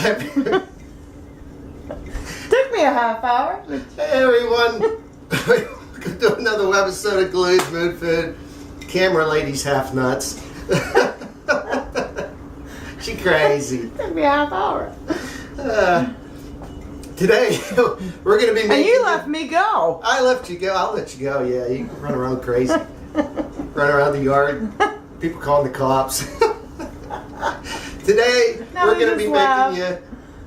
Took me a half hour. Hey everyone, we're gonna do another episode of Galui's Mood Food. Camera lady's half nuts. She crazy. Took me a half hour. Today we're gonna be making. And you let me go. I left you go. I'll let you go. Yeah, you can run around crazy, run around the yard. People calling the cops. Today we're gonna be making you.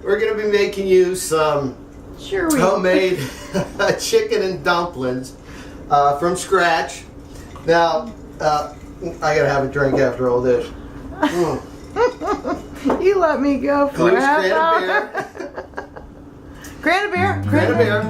We're gonna be making you some homemade chicken and dumplings from scratch. Now, I gotta have a drink after all this. You let me go for a half hour. Grant a beer.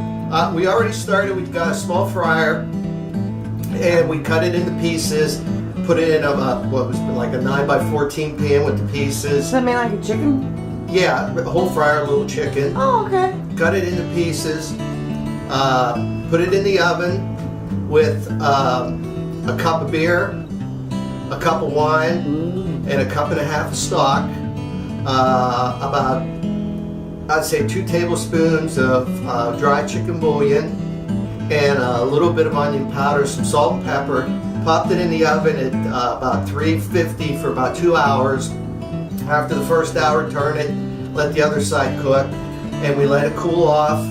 We already started. We've got a small fryer, and we cut it into pieces. Put it in what was like a 9x14 pan with the pieces. Does that mean like a chicken? Yeah, a whole fryer, a little chicken. Oh, okay. Cut it into pieces. Put it in the oven with a cup of beer, a cup of wine, and a cup and a half of stock. About, I'd say 2 tablespoons of dry chicken bouillon, and a little bit of onion powder, some salt and pepper. Popped it in the oven at about 350 for about 2 hours. After the first hour, turn it, let the other side cook, and we let it cool off.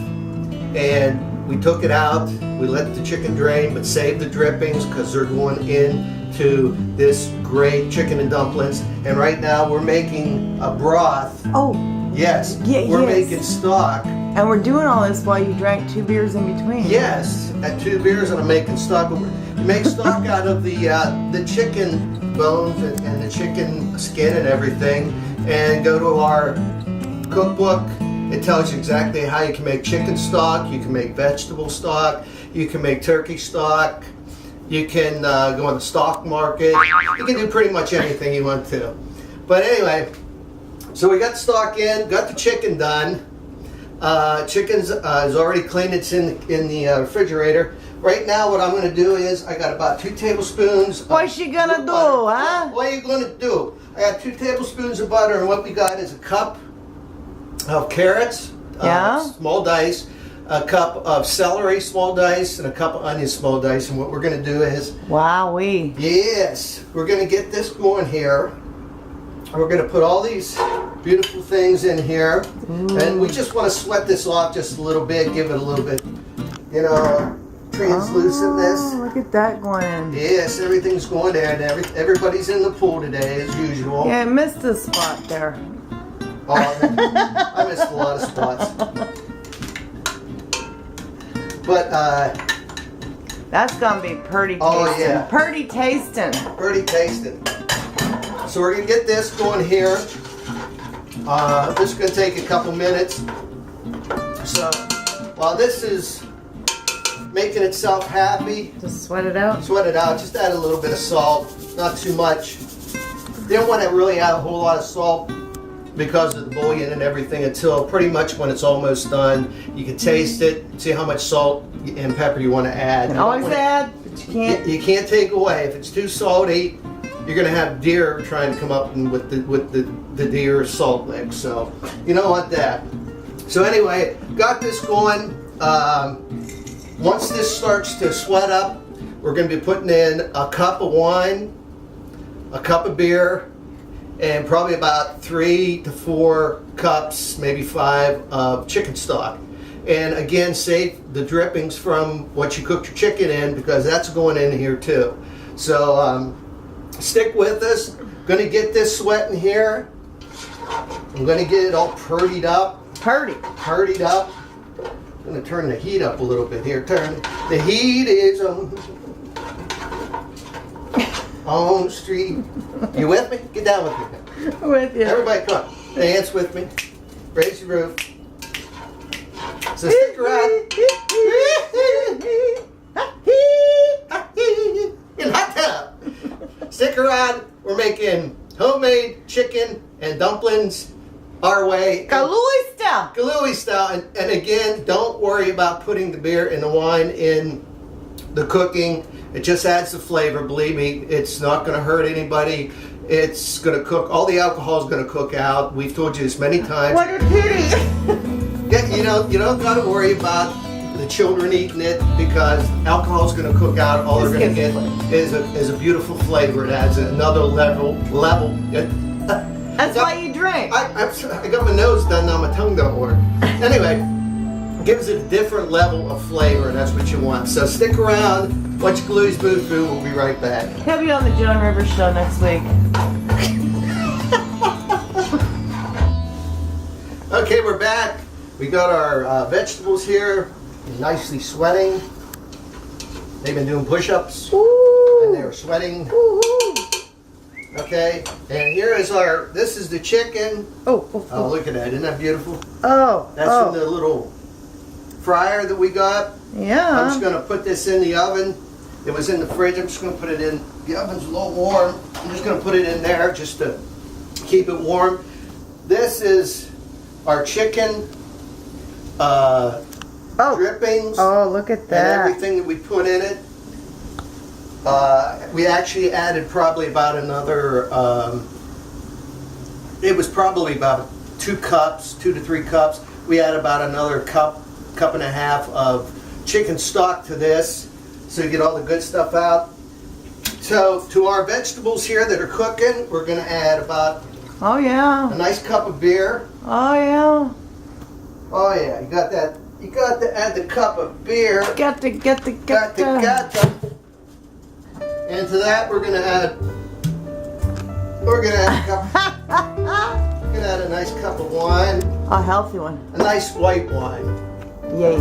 And we took it out. We let the chicken drain, but saved the drippings because they're going into this great chicken and dumplings. And right now we're making a broth. Oh. Yes. Yeah, we're yes. making stock. And we're doing all this while you drank 2 beers in between. Yes, at 2 beers and I'm making stock. We make stock out of the chicken bones and the chicken skin and everything. And go to our cookbook. It tells you exactly how you can make chicken stock. You can make vegetable stock. You can make turkey stock. You can go on the stock market. You can do pretty much anything you want to. But anyway, so we got the stock in, got the chicken done. Chicken's is already clean. It's in the refrigerator. Right now, what I'm going to do is I got about 2 tablespoons. What's she gonna do, huh? What are you going to do? I got 2 tablespoons of butter, and what we got is a cup of carrots, small dice, a cup of celery, small dice, and a cup of onions, small dice. And what we're going to do is, wowee. Yes, we're going to get this going here. We're going to put all these beautiful things in here. Ooh. And we just want to sweat this off just a little bit, give it a little bit, translucentness. Oh, look at that going. Yes, everything's going there, and everybody's in the pool today as usual. Yeah, I missed a spot there. Oh, I missed a lot of spots. But that's gonna be pretty tasting. Oh yeah, pretty tasting. Pretty tasting. So we're gonna get this going here. This is gonna take a couple minutes. So while this is making itself happy, just sweat it out. Sweat it out. Just add a little bit of salt, not too much. You don't want to really add a whole lot of salt because of the bouillon and everything until pretty much when it's almost done. You can taste it, see how much salt and pepper you want to add. You can always add, but you can't. You can't take away. If it's too salty, you're going to have deer trying to come up with the deer salt mix. So you don't want that. So anyway, got this going. Once this starts to sweat up, we're going to be putting in a cup of wine, a cup of beer, and probably about 3 to 4 cups, maybe 5 of chicken stock. And again, save the drippings from what you cooked your chicken in because that's going in here too. So stick with us. Going to get this sweating here. I'm going to get it all purdied up. Purdied up. I'm going to turn the heat up a little bit here. The heat is on the street. You with me? Get down with me. With you. Everybody come on. Dance with me. Raise your roof. So stick around. In hot tub. Stick around. We're making homemade chicken and dumplings our way. Galui style. Galui style. And again, don't worry about putting the beer and the wine in the cooking. It just adds the flavor. Believe me, it's not going to hurt anybody. It's going to cook. All the alcohol is going to cook out. We've told you this many times. What a pity. Yeah, you don't got to worry about the children eating it because alcohol is going to cook out. All they're going to get is a beautiful flavor. It adds another level. That's why you drink. I got my nose done now. My tongue don't work. Anyway, gives it a different level of flavor, and that's what you want. So stick around. Watch Galui's Food Food. We'll be right back. He'll be on the Joan Rivers show next week. Okay, we're back. We got our vegetables here, nicely sweating. They've been doing push-ups, and they were sweating. Woo-hoo. Okay, and here is this is the chicken. Oh, Look at that, isn't that beautiful? Oh, That's from the little fryer that we got. yeah. I'm just gonna put this in the oven. It was in the fridge, I'm just gonna put it in. The oven's a little warm. I'm just gonna put it in there just to keep it warm. This is our chicken drippings. Oh, look at And that. everything that we put in it. We actually added probably about another, it was probably about 2 to 3 cups. We add about another cup and a half of chicken stock to this, so you get all the good stuff out. So to our vegetables here that are cooking, we're going to add about Oh, yeah. a nice cup of beer. Oh, yeah. Oh yeah, you got that. You got to add the cup of beer. Got to. And to that, we're gonna add a cup. We're gonna add a nice cup of wine, A healthy one. a nice white wine. Yes.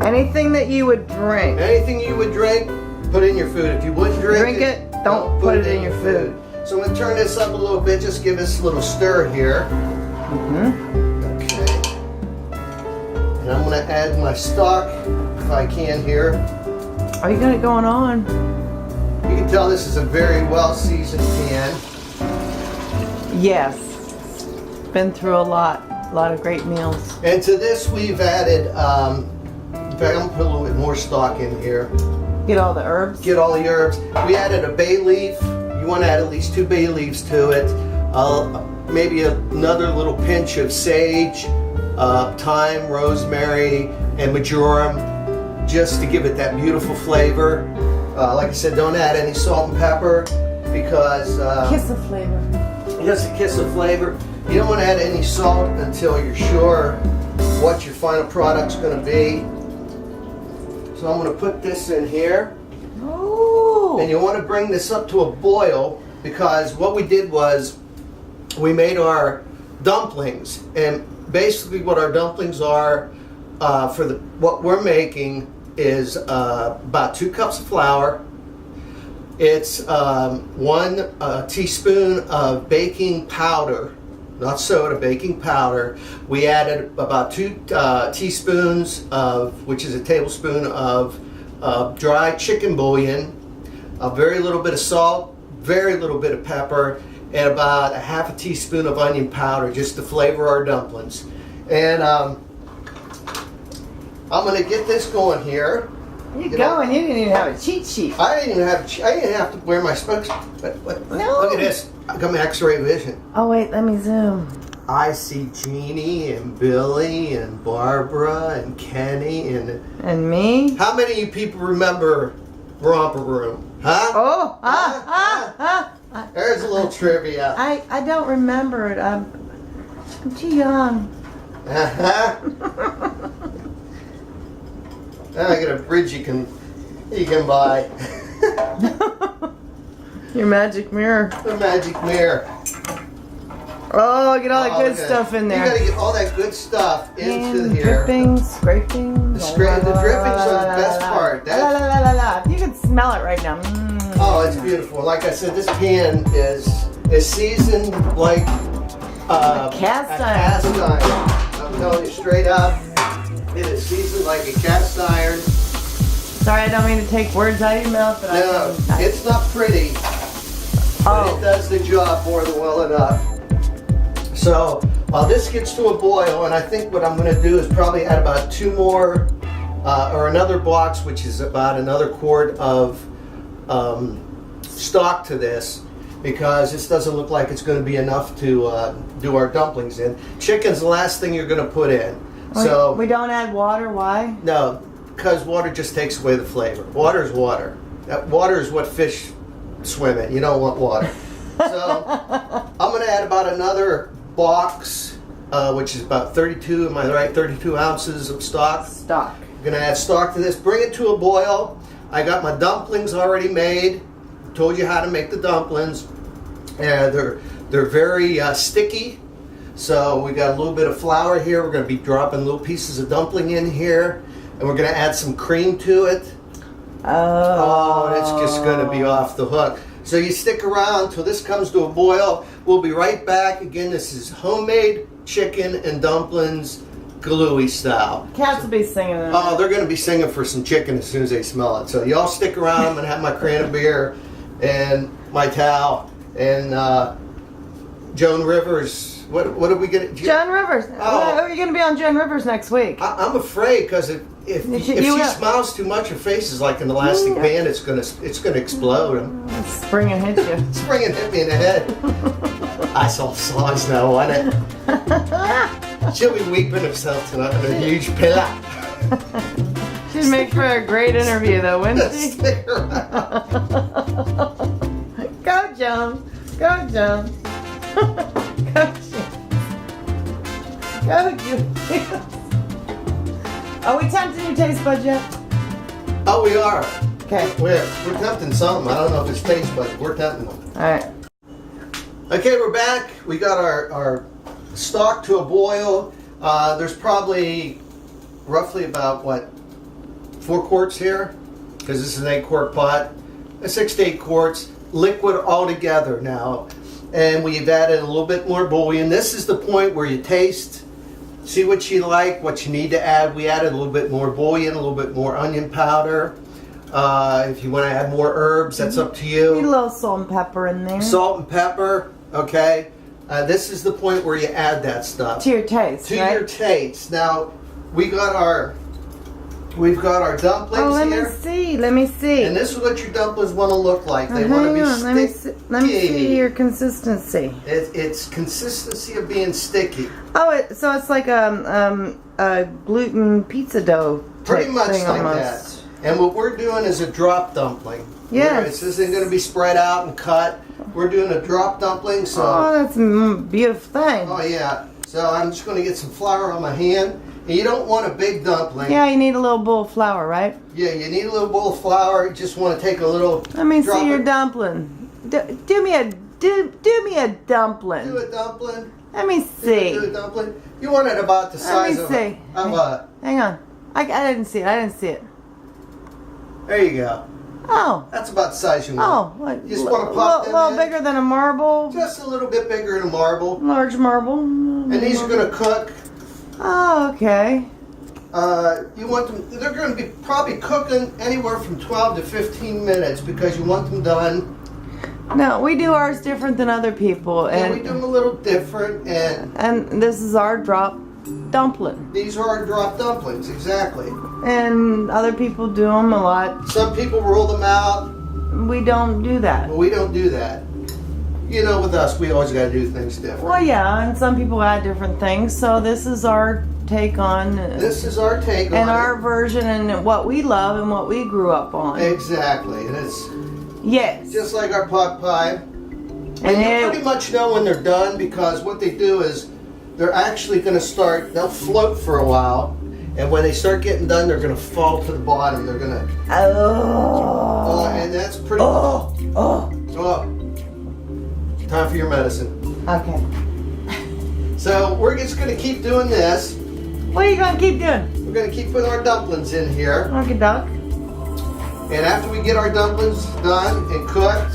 Anything that you would drink. Anything you would drink, put in your food. If you wouldn't drink it, don't put it in your food. So I'm gonna turn this up a little bit. Just give us a little stir here. Okay. And I'm gonna add my stock if I can here. Are you got it going on? You can tell this is a very well seasoned can. Yes. Been through a lot of great meals. And to this we've added, in fact I'm gonna put a little bit more stock in here. Get all the herbs. Get all the herbs. We added a bay leaf. You want to add at least 2 bay leaves to it. Maybe another little pinch of sage, thyme, rosemary, and marjoram, just to give it that beautiful flavor. Like I said, don't add any salt and pepper because Kiss of flavor. just a kiss of flavor. You don't want to add any salt until you're sure what your final product's going to be. So I'm going to put this in here. Ooh. And you want to bring this up to a boil because what we did was we made our dumplings. And basically what our dumplings are what we're making is about 2 cups of flour. It's 1 teaspoon of baking powder, not soda, baking powder. We added about 2 teaspoons of, which is a tablespoon of dry chicken bouillon, a very little bit of salt, very little bit of pepper, and about a half a teaspoon of onion powder just to flavor our dumplings. And I'm going to get this going here. You going? You didn't even have a cheat sheet. I didn't have to wear my spokes. But No. look at this. I got my X-ray vision. Oh wait, let me zoom. I see Jeannie and Billy and Barbara and Kenny and And me? how many of you people remember Romper Room? Huh? Oh, There's a little trivia. I don't remember it. I'm too young. Uh-huh. Now I got a bridge you can buy. Your magic mirror. The magic mirror. Oh, get all the good Okay. stuff in You there. gotta get all that good stuff into And here. drippings, scrapings. The drippings are the best part. La, la, la, la, la. You can smell it right now. Oh, it's beautiful. Like I said, this pan is seasoned like A cast a iron. cast iron. I'm telling you straight up, it is seasoned like a cast iron. Sorry, I don't mean to take words out of your mouth, but No, I it's not pretty, but it does the job more than well enough. So while this gets to a boil, and I think what I'm going to do is probably add about 2 more, or another box, which is about another quart of stock to this. because this doesn't look like it's going to be enough to do our dumplings in. Chicken's the last thing you're going to put in. So we don't add water. Why? no, because water just takes away the flavor. Water is water. Water is what fish swim in. You don't want water. So I'm going to add about another box, which is about 32, am I right? 32 ounces of stock. Stock. I'm going to add stock to this. Bring it to a boil. I got my dumplings already made. Told you how to make the dumplings. They're very sticky. So we got a little bit of flour here. We're going to be dropping little pieces of dumpling in here. And we're going to add some cream to it. Oh, it's just going to be off the hook. So you stick around till this comes to a boil. We'll be right back. Again, this is homemade chicken and dumplings, Galui style. Cats will be singing. Oh, they're going to be singing for some chicken as soon as they smell it. So y'all stick around. I'm going to have my can of beer and my towel and Joan Rivers. What are we going to? Joan Rivers. Oh. Are you going to be on Joan Rivers next week? I'm afraid because if she smiles too much, her face is like an elastic band. It's gonna explode. Spring and hit you. Spring and hit me in the head. I saw songs now, wasn't it? She'll be weeping herself tonight on a huge pillow. She'd make for a great interview, though, wouldn't she? Stick around. Go, Joan. Go, Joan. Go, Joan. Go, Joan. Are we tempting your taste buds yet? Oh, we are. Okay. We're tempting something. I don't know if it's taste buds. We're tempting them. All right. Okay, we're back. We got our stock to a boil. There's probably roughly about, 4 quarts here? Because this is an 8-quart pot. 6 to 8 quarts. Liquid all together now. And we've added a little bit more bouillon. This is the point where you taste, see what you like, what you need to add. We added a little bit more bouillon, a little bit more onion powder. If you want to add more herbs, that's up to you. Need a little salt and pepper in there. Salt and pepper, okay. This is the point where you add that stuff. To your taste, To right? your taste. Now, we've got our dumplings here. Let me see. And this is what your dumplings want to look like. They want to be sticky. Let me see your consistency. It's consistency of being sticky. Oh, so it's like a gluten pizza dough type Pretty much thing like almost. that. And what we're doing is a drop dumpling. Yes. This isn't going to be spread out and cut. We're doing a drop dumpling. So. Oh, that's a beautiful thing. Oh yeah. So I'm just going to get some flour on my hand. And you don't want a big dumpling. Yeah, you need a little bowl of flour, right? Yeah, you need a little bowl of flour. You just want to take a little. Let me see your dumpling. Do me a dumpling. Do a dumpling. Let me see. Do a dumpling. You want it about the size of see. a. Hang on. I didn't see it. I didn't see it. There you go. Oh. That's about the size you want. Oh. What, You just want to pop them a little in. bigger than a marble. Just a little bit bigger than a marble. Large marble. And these are going to cook. Oh, okay. You want them. They're going to be probably cooking anywhere from 12 to 15 minutes because you want them done. No, we do ours different than other people, And we do them a little different. And this is our drop dumpling. These are our drop dumplings, exactly. And other people do them a lot. Some people roll them out. We don't do that. But we don't do that. You know, with us, we always got to do things different. Well, yeah, and some people add different things. So this is our take on. This is our take on and our it. version and what we love and what we grew up on. Exactly, and it's Yes. just like our pot pie. And you it- pretty much know when they're done because what they do is they're actually going to start. They'll float for a while, and when they start getting done, they're going to fall to the bottom. They're going to. Oh. And that's pretty. Oh. Time for your medicine. Okay. So we're just going to keep doing this. What are you gonna keep doing? We're going to keep putting our dumplings in here. Okay, duck. And after we get our dumplings done and cooked,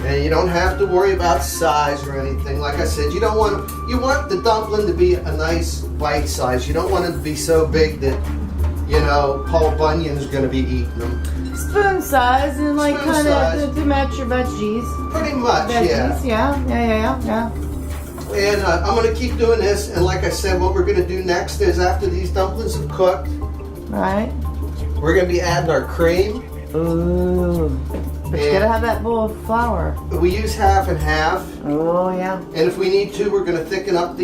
and you don't have to worry about size or anything. Like I said, you want the dumpling to be a nice bite size. You don't want it to be so big that, Paul Bunyan's going to be eating them. Spoon size and like Spoon kind size. of to match your veggies. Pretty much, Veggies, yeah. And I'm going to keep doing this. And like I said, what we're going to do next is after these dumplings have cooked, Right. we're going to be adding our cream. Ooh. But you gotta have that bowl of flour. We use half and half. Oh yeah. And if we need to, we're going to thicken up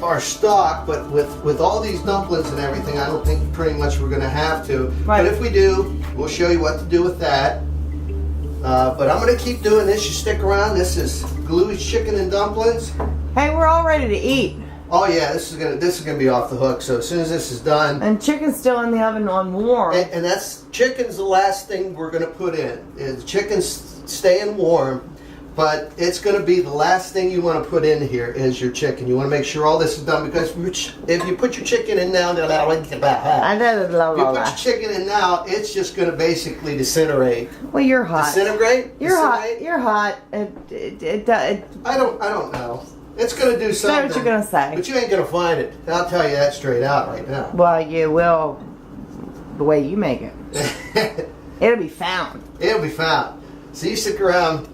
our stock. But with all these dumplings and everything, I don't think pretty much we're going to have to. Right. But if we do, we'll show you what to do with that. But I'm going to keep doing this. You stick around. This is Galui's chicken and dumplings. Hey, we're all ready to eat. Oh yeah, this is gonna be off the hook. So as soon as this is done, And chicken's still in the oven on warm. and that's chicken's the last thing we're gonna put in. Is chicken's staying warm, but it's gonna be the last thing you want to put in here is your chicken. You want to make sure all this is done because if you put your chicken in now, if you put your chicken in now, it's just gonna basically disintegrate. Well, you're hot. Disintegrate? You're Disintegrate? hot. You're hot. I don't know. It's gonna do something. Say what you're gonna say. But you ain't gonna find it. I'll tell you that straight out right now. Well, you will the way you make it. It'll be found. It'll be found. So you stick around.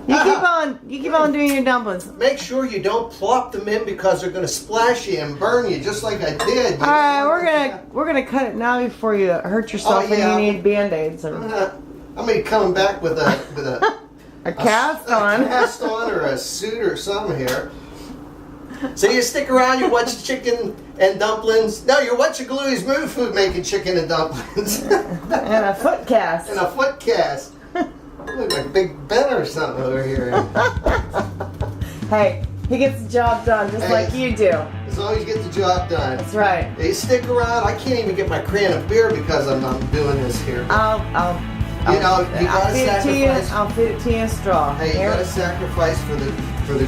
You keep on doing your dumplings. Make sure you don't plop them in because they're gonna splash you and burn you just like I did. All right, we're gonna cut it now before you hurt yourself Oh, yeah. and you need Band-Aids or I'm gonna be coming back with a a cast on. a cast on or a suit or something here. So you stick around, you watch chicken and dumplings. No, you're watching Galui's Movie Food making chicken and dumplings. And a foot cast. And a foot cast. Look like Big Ben or something over here. Hey, he gets the job done just like you do. As long as you get the job done. That's right. You stick around. I can't even get my can of beer because I'm not doing this here. You gotta sacrifice. I'll feed it to you in a straw. Hey, you gotta sacrifice for the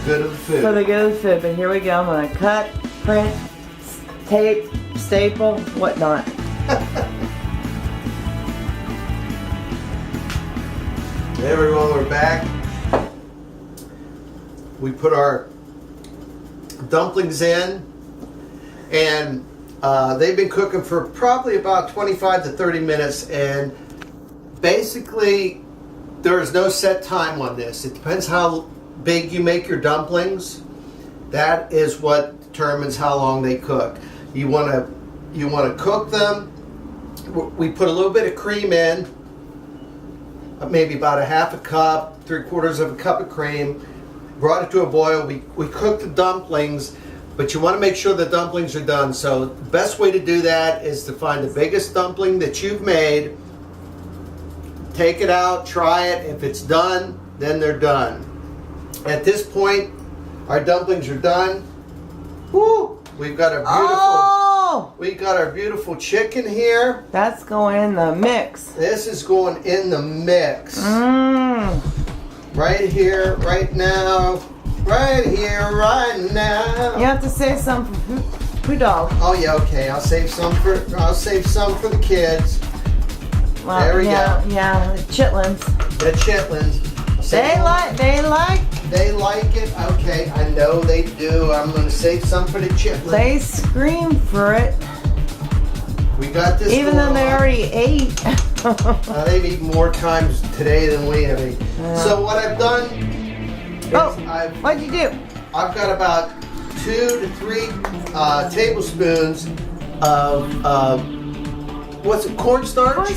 good of the food. For the good of the food. But here we go. I'm gonna cut, print, tape, staple, whatnot. Hey everyone, we're back. We put our dumplings in, and they've been cooking for probably about 25 to 30 minutes, and basically there is no set time on this. It depends how big you make your dumplings. That is what determines how long they cook. You want to cook them. We put a little bit of cream in, maybe about a half a cup, 3/4 of a cup of cream. Brought it to a boil. We cooked the dumplings, but you want to make sure the dumplings are done. So the best way to do that is to find the biggest dumpling that you've made. Take it out, try it. If it's done, then they're done. At this point, our dumplings are done. Woo! We've got our beautiful chicken here. That's going in the mix. This is going in the mix. Mmm. Right here, right now. Right here, right now. You have to save some for Poo-Dog. Oh yeah, okay. I'll save some for the kids. Well, there we go. Yeah, the chitlins. The chitlins. They like it. Okay, I know they do. I'm gonna save some for the chitlins. They scream for it. We got this. Even though they already ate. They've eaten more times today than we have eaten. So what I've done is what'd you do? I've got about 2 to 3 tablespoons of what's it? Cornstarch.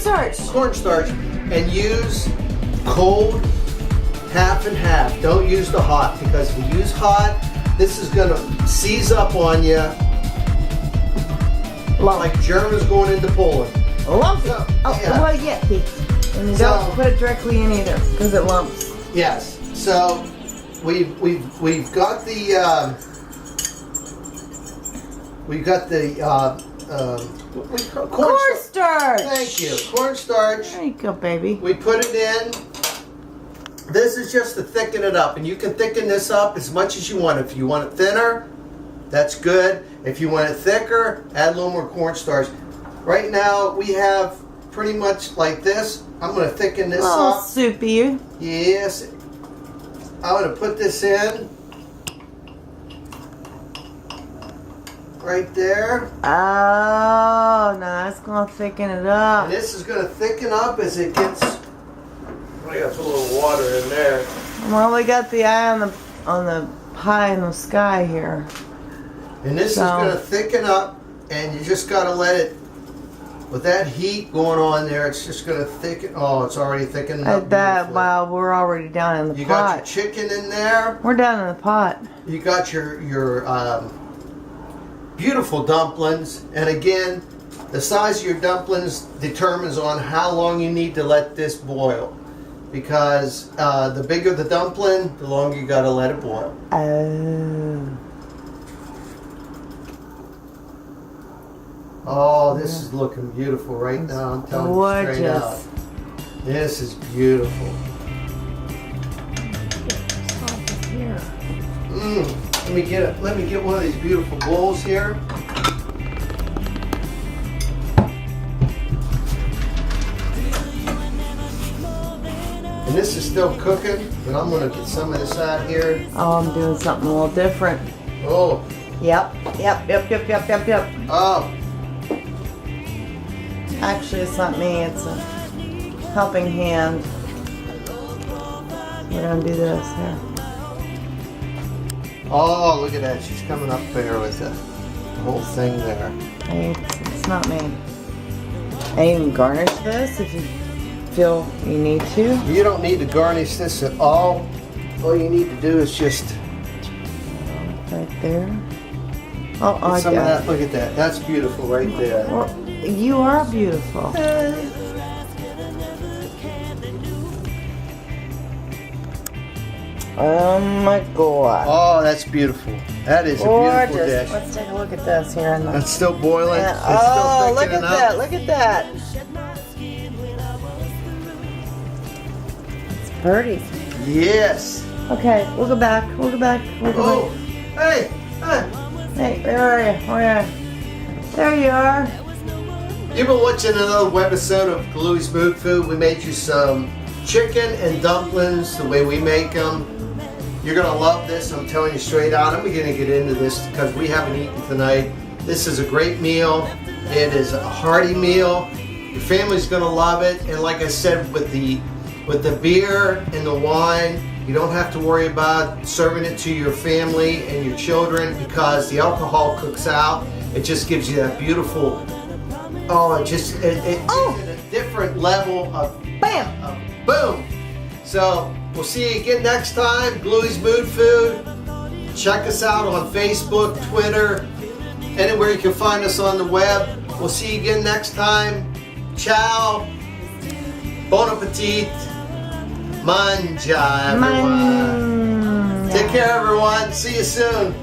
Cornstarch, and use cold half and half. Don't use the hot because if you use hot, this is gonna seize up on you like Germans going into Poland. Lumps. So, Well, yeah. And you don't put it directly in either because it lumps. Yes. So we've got the cornstarch. Thank you. Cornstarch. There you go, baby. We put it in. This is just to thicken it up, and you can thicken this up as much as you want. If you want it thinner, that's good. If you want it thicker, add a little more cornstarch. Right now we have pretty much like this. I'm going to thicken this up. Soupy. Yes. I'm going to put this in. Right there. Oh, no, that's going to thicken it up. And this is going to thicken up as it gets. I got a little water in there. Well, we got the eye on the pie in the sky here. And this is going to thicken up, and you just got to let it with that heat going on there, it's just going to thicken. Oh, it's already thickened up. Wow, we're already down in the pot. You got your chicken in there. We're down in the pot. You got your beautiful dumplings. And again, the size of your dumplings determines on how long you need to let this boil. Because the bigger the dumpling, the longer you got to let it boil. Oh. Oh, this is looking beautiful right now. I'm telling you straight out. This is beautiful. Let me get one of these beautiful bowls here. And this is still cooking, but I'm gonna get some of this out here. Oh, I'm doing something a little different. Oh. Yep. Oh. Actually, it's not me. It's a helping hand. We're gonna do this here. Oh, look at that. She's coming up there with the whole thing there. Hey, it's not me. And you can garnish this if you feel you need to. You don't need to garnish this at all. All you need to do is just right there. Oh, I some of got that. Look at that. That's beautiful right there. Well, you are beautiful. Oh my God. Oh, that's beautiful. That is a beautiful dish. Let's take a look at this here. That's still boiling. Yeah. It's still Look at thickening up. that. Look at that. It's pretty. Yes. Okay, we'll go back. We'll go back. Oh, hey. Hey, where are you? Where are you? There you are. You've been watching another webisode of Galui's Mood Food. We made you some chicken and dumplings the way we make them. You're going to love this. I'm telling you straight out. I'm going to get into this because we haven't eaten tonight. This is a great meal. It is a hearty meal. Your family's going to love it. And like I said, with the beer and the wine, you don't have to worry about serving it to your family and your children because the alcohol cooks out. It just gives you that beautiful, it's a different level of Bam! Boom! So, we'll see you again next time. Galui's Mood Food. Check us out on Facebook, Twitter, anywhere you can find us on the web. We'll see you again next time. Ciao. Bon appetit. Manja, everyone. Take care, everyone. See you soon.